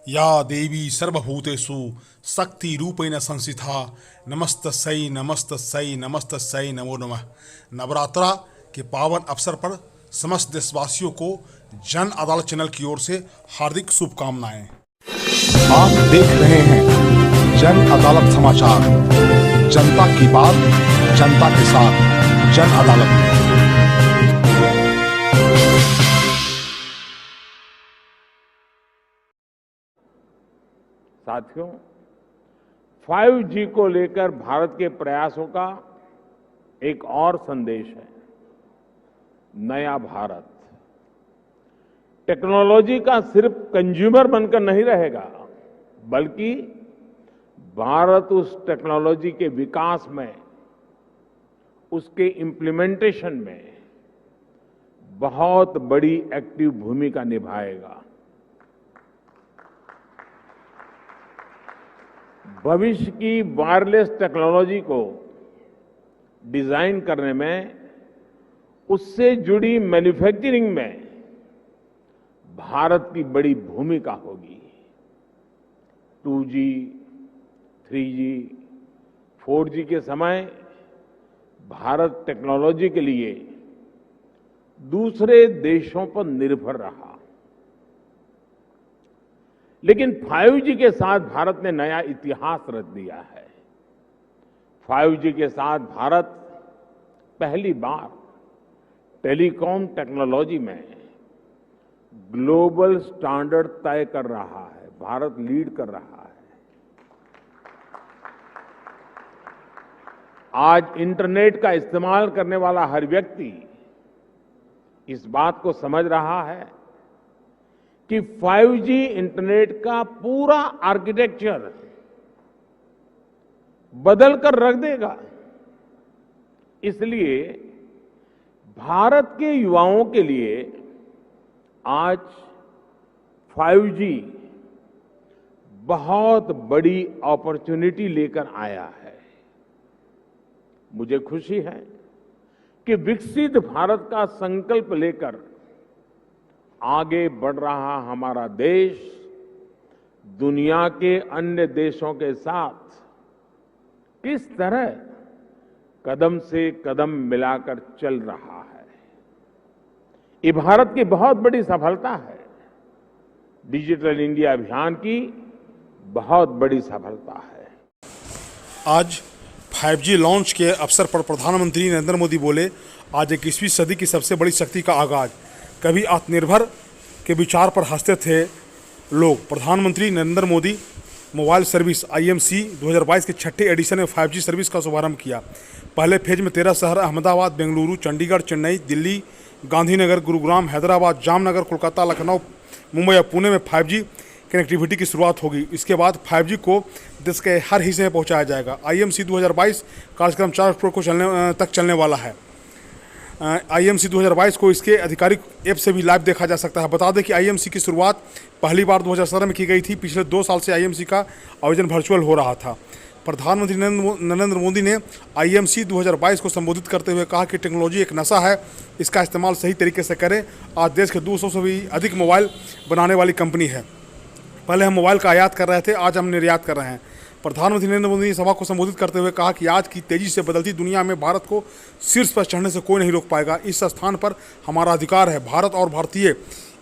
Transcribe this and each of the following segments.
या देवी सर्वभूतेषु शक्तिरूपेण संस्थिता नमस्तस्यै नमस्तस्यै नमो नमः। नवरात्रा के पावन अवसर पर समस्त देशवासियों को जन अदालत चैनल की ओर से हार्दिक शुभकामनाएं। आप देख रहे हैं जन अदालत समाचार, जनता की बात जनता के साथ, जन अदालत। साथियों, 5G को लेकर भारत के प्रयासों का एक और संदेश है। नया भारत टेक्नोलॉजी का सिर्फ कंज्यूमर बनकर नहीं रहेगा, बल्कि भारत उस टेक्नोलॉजी के विकास में, उसके इम्प्लीमेंटेशन में बहुत बड़ी एक्टिव भूमिका निभाएगा। भविष्य की वायरलेस टेक्नोलॉजी को डिजाइन करने में, उससे जुड़ी मैन्युफैक्चरिंग में भारत की बड़ी भूमिका होगी। 2G, 3G, 4G के समय भारत टेक्नोलॉजी के लिए दूसरे देशों पर निर्भर रहा, लेकिन 5G के साथ भारत ने नया इतिहास रच दिया है। 5G के साथ भारत पहली बार टेलीकॉम टेक्नोलॉजी में ग्लोबल स्टैंडर्ड तय कर रहा है। भारत लीड कर रहा है। आज इंटरनेट का इस्तेमाल करने वाला हर व्यक्ति इस बात को समझ रहा है कि 5G इंटरनेट का पूरा आर्किटेक्चर बदल कर रख देगा। इसलिए भारत के युवाओं के लिए आज 5G बहुत बड़ी अपॉर्चुनिटी लेकर आया है। मुझे खुशी है कि विकसित भारत का संकल्प लेकर आगे बढ़ रहा हमारा देश दुनिया के अन्य देशों के साथ किस तरह कदम से कदम मिलाकर चल रहा है। ये भारत की बहुत बड़ी सफलता है। डिजिटल इंडिया अभियान की बहुत बड़ी सफलता है। आज 5G लॉन्च के अवसर पर प्रधानमंत्री नरेंद्र मोदी बोले, आज 21वीं सदी की सबसे बड़ी शक्ति का आगाज। कभी आत्मनिर्भर के विचार पर हंसते थे लोग। प्रधानमंत्री Narendra Modi mobile service IMC 2022 के 6ठे एडिशन में 5G सर्विस का शुभारंभ किया। पहले फेज में 13 शहर अहमदाबाद, बेंगलुरु, चंडीगढ़, चेन्नई, दिल्ली, गांधीनगर, गुरुग्राम, हैदराबाद, जामनगर, कोलकाता, लखनऊ, मुंबई और पुणे में 5G कनेक्टिविटी की शुरुआत होगी। इसके बाद 5G को देश के हर हिस्से में पहुंचाया जाएगा। IMC 2022 कार्यक्रम 4 अक्टूबर को चलने वाला है। IMC 2022 को इसके आधिकारिक ऐप से भी लाइव देखा जा सकता है। बता दें कि IMC की शुरुआत पहली बार 2017 में की गई थी। पिछले 2 साल से IMC का आयोजन वर्चुअल हो रहा था। प्रधानमंत्री नरेंद्र मोदी ने IMC 2022 को संबोधित करते हुए कहा कि टेक्नोलॉजी एक नशा है, इसका इस्तेमाल सही तरीके से करें। आज देश के 200 से भी अधिक मोबाइल बनाने वाली कंपनी है। पहले हम मोबाइल का आयात कर रहे थे, आज हम निर्यात कर रहे हैं। प्रधानमंत्री नरेंद्र मोदी ने सभा को संबोधित करते हुए कहा कि आज की तेजी से बदलती दुनिया में भारत को शीर्ष पर चढ़ने से कोई नहीं रोक पाएगा। इस स्थान पर हमारा अधिकार है। भारत और भारतीय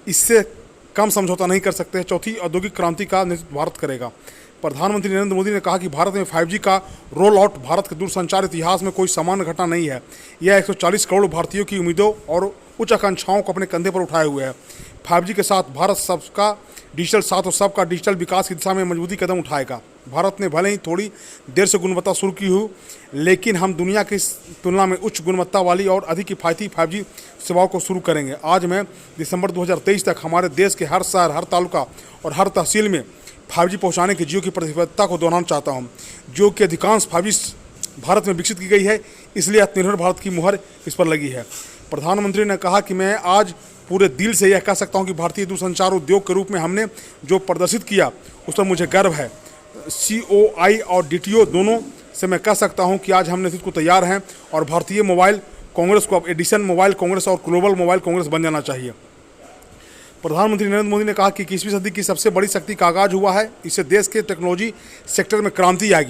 इससे कम समझौता नहीं कर सकते। चौथी औद्योगिक क्रांति का नेतृत्व भारत करेगा। प्रधानमंत्री नरेंद्र मोदी ने कहा कि भारत में 5G का रोल आउट भारत के दूरसंचार इतिहास में कोई सामान्य घटना नहीं है। यह 140 करोड़ भारतीयों की उम्मीदों और उच्च आकांक्षाओं को अपने कंधे पर उठाए हुए है। 5G के साथ भारत सबका डिजिटल साथ और सबका डिजिटल विकास की दिशा में मजबूती कदम उठाएगा। भारत ने भले ही थोड़ी देर से गुणवत्ता शुरू की हो, लेकिन हम दुनिया की तुलना में उच्च गुणवत्ता वाली और अधिक किफायती 5G सेवाओं को शुरू करेंगे। आज मैं दिसंबर 2023 तक हमारे देश के हर शहर, हर तालुका और हर तहसील में 5G पहुंचाने की जियो की प्रतिबद्धता को दोहराना चाहता हूं। जियो की अधिकांश 5G भारत में विकसित की गई है, इसलिए आत्मनिर्भर भारत की मुहर इस पर लगी है। प्रधानमंत्री ने कहा कि मैं आज पूरे दिल से यह कह सकता हूं कि भारतीय दूरसंचार उद्योग के रूप में हमने जो प्रदर्शित किया उस पर मुझे गर्व है। COI और DTO दोनों से मैं कह सकता हूं कि आज हम नेतृत्व को तैयार हैं और भारतीय मोबाइल कांग्रेस को अब एडिशन मोबाइल कांग्रेस और ग्लोबल मोबाइल कांग्रेस बन जाना चाहिए। प्रधानमंत्री नरेंद्र मोदी ने कहा कि 21वीं सदी की सबसे बड़ी शक्ति का आगाज हुआ है। इससे देश के टेक्नोलॉजी सेक्टर में क्रांति आएगी।